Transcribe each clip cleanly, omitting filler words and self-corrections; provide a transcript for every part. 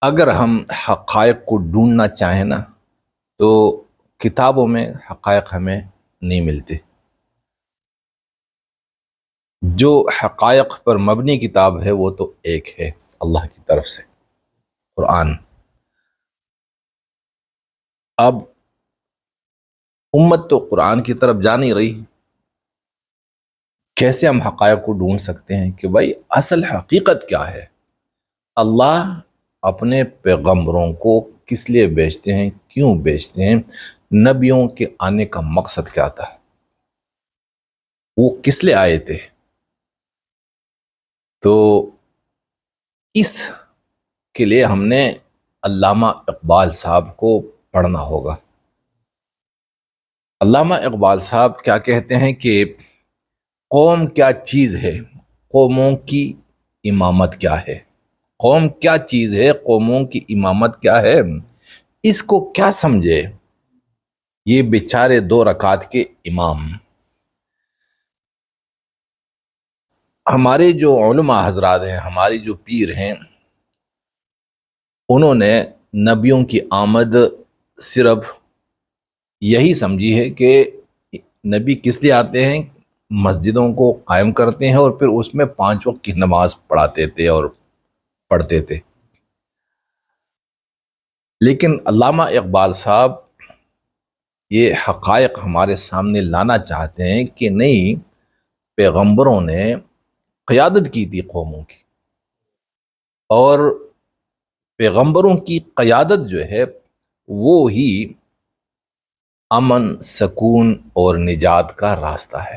اگر ہم حقائق کو ڈھونڈنا چاہیں نا تو کتابوں میں حقائق ہمیں نہیں ملتے. جو حقائق پر مبنی کتاب ہے وہ تو ایک ہے، اللہ کی طرف سے، قرآن. اب امت تو قرآن کی طرف جا نہیں رہی. کیسے ہم حقائق کو ڈھونڈ سکتے ہیں کہ بھائی اصل حقیقت کیا ہے؟ اللہ اپنے پیغمبروں کو کس لیے بھیجتے ہیں، کیوں بھیجتے ہیں، نبیوں کے آنے کا مقصد کیا تھا، وہ کس لیے آئے تھے؟ تو اس کے لیے ہم نے علامہ اقبال صاحب کو پڑھنا ہوگا. علامہ اقبال صاحب کیا کہتے ہیں کہ قوم کیا چیز ہے، قوموں کی امامت کیا ہے. قوم کیا چیز ہے، قوموں کی امامت کیا ہے، اس کو کیا سمجھے یہ بیچارے 2 رکعت کے امام. ہمارے جو علماء حضرات ہیں، ہماری جو پیر ہیں، انہوں نے نبیوں کی آمد صرف یہی سمجھی ہے کہ نبی کس لیے آتے ہیں، مسجدوں کو قائم کرتے ہیں اور پھر اس میں 5 وقت کی نماز پڑھاتے تھے اور پڑھتے تھے. لیکن علامہ اقبال صاحب یہ حقائق ہمارے سامنے لانا چاہتے ہیں کہ نہیں، پیغمبروں نے قیادت کی تھی قوموں کی، اور پیغمبروں کی قیادت جو ہے وہ ہی امن، سکون اور نجات کا راستہ ہے.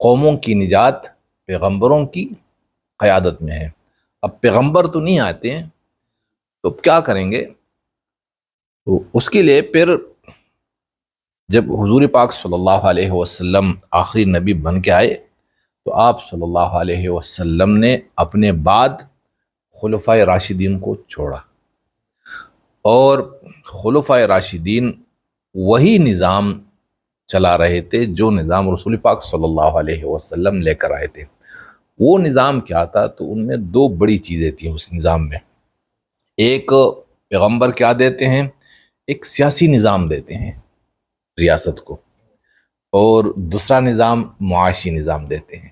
قوموں کی نجات پیغمبروں کی قیادت میں ہے. اب پیغمبر تو نہیں آتے ہیں تو کیا کریں گے؟ تو اس کے لیے پھر جب حضور پاک صلی اللہ علیہ وسلم آخری نبی بن کے آئے تو آپ صلی اللہ علیہ وسلم نے اپنے بعد خلفائے راشدین کو چھوڑا، اور خلفائے راشدین وہی نظام چلا رہے تھے جو نظام رسول پاک صلی اللہ علیہ وسلم لے کر آئے تھے. وہ نظام کیا تھا؟ تو ان میں 2 بڑی چیزیں تھیں اس نظام میں. ایک، پیغمبر کیا دیتے ہیں؟ ایک سیاسی نظام دیتے ہیں ریاست کو، اور دوسرا نظام معاشی نظام دیتے ہیں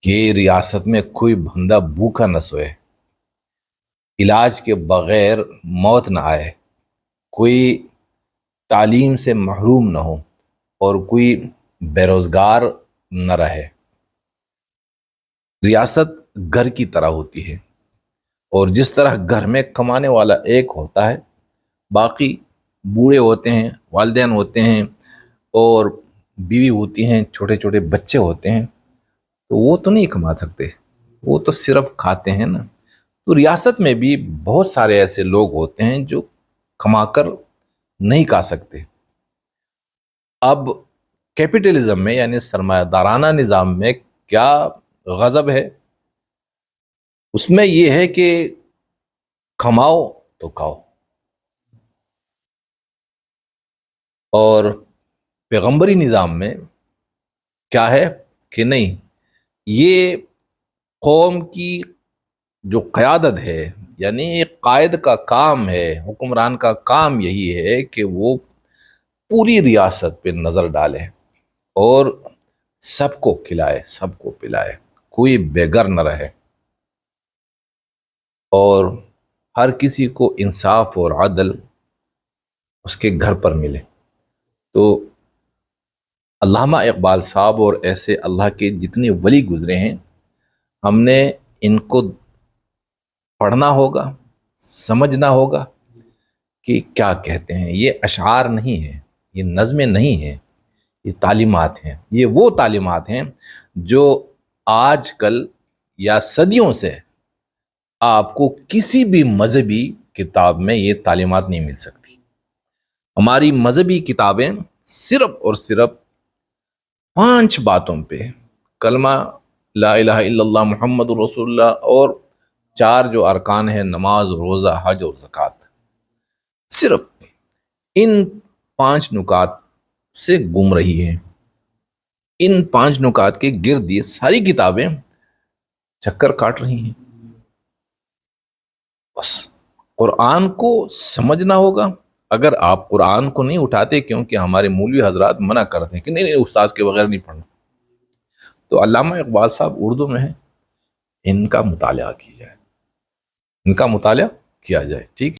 کہ ریاست میں کوئی بندہ بھوکا نہ سوئے، علاج کے بغیر موت نہ آئے، کوئی تعلیم سے محروم نہ ہو، اور کوئی بے روزگار نہ رہے. ریاست گھر کی طرح ہوتی ہے، اور جس طرح گھر میں کمانے والا ایک ہوتا ہے، باقی بوڑھے ہوتے ہیں، والدین ہوتے ہیں، اور بیوی ہوتی ہیں، چھوٹے چھوٹے بچے ہوتے ہیں، تو وہ تو نہیں کما سکتے، وہ تو صرف کھاتے ہیں نا. تو ریاست میں بھی بہت سارے ایسے لوگ ہوتے ہیں جو کما کر نہیں کھا سکتے. اب کیپٹلزم میں یعنی سرمایہ دارانہ نظام میں کیا غضب ہے؟ اس میں یہ ہے کہ کماؤ تو کھاؤ. اور پیغمبری نظام میں کیا ہے کہ نہیں، یہ قوم کی جو قیادت ہے، یعنی قائد کا کام ہے، حکمران کا کام یہی ہے کہ وہ پوری ریاست پہ نظر ڈالے اور سب کو کھلائے، سب کو پلائے، کوئی بے گھر نہ رہے، اور ہر کسی کو انصاف اور عدل اس کے گھر پر ملے. تو علامہ اقبال صاحب اور ایسے اللہ کے جتنے ولی گزرے ہیں، ہم نے ان کو پڑھنا ہوگا، سمجھنا ہوگا کہ کیا کہتے ہیں. یہ اشعار نہیں ہیں، یہ نظمیں نہیں ہیں، یہ تعلیمات ہیں. یہ وہ تعلیمات ہیں جو آج کل یا صدیوں سے آپ کو کسی بھی مذہبی کتاب میں یہ تعلیمات نہیں مل سکتی. ہماری مذہبی کتابیں صرف اور صرف 5 باتوں پہ، کلمہ لا الہ الا اللہ محمد رسول اللہ، اور 4 جو ارکان ہیں، نماز، روزہ، حج اور زکوٰۃ، صرف ان 5 نکات سے گم رہی ہیں. ان 5 نکات کے گرد یہ ساری کتابیں چکر کاٹ رہی ہیں. قرآن کو سمجھنا ہوگا. اگر آپ قرآن کو نہیں اٹھاتے کیونکہ ہمارے مولوی حضرات منع کرتے ہیں کہ نہیں نہیں استاذ کے بغیر نہیں پڑھنا، تو علامہ اقبال صاحب اردو میں ہیں، ان کا مطالعہ کی جائے، ان کا مطالعہ کیا جائے. ٹھیک.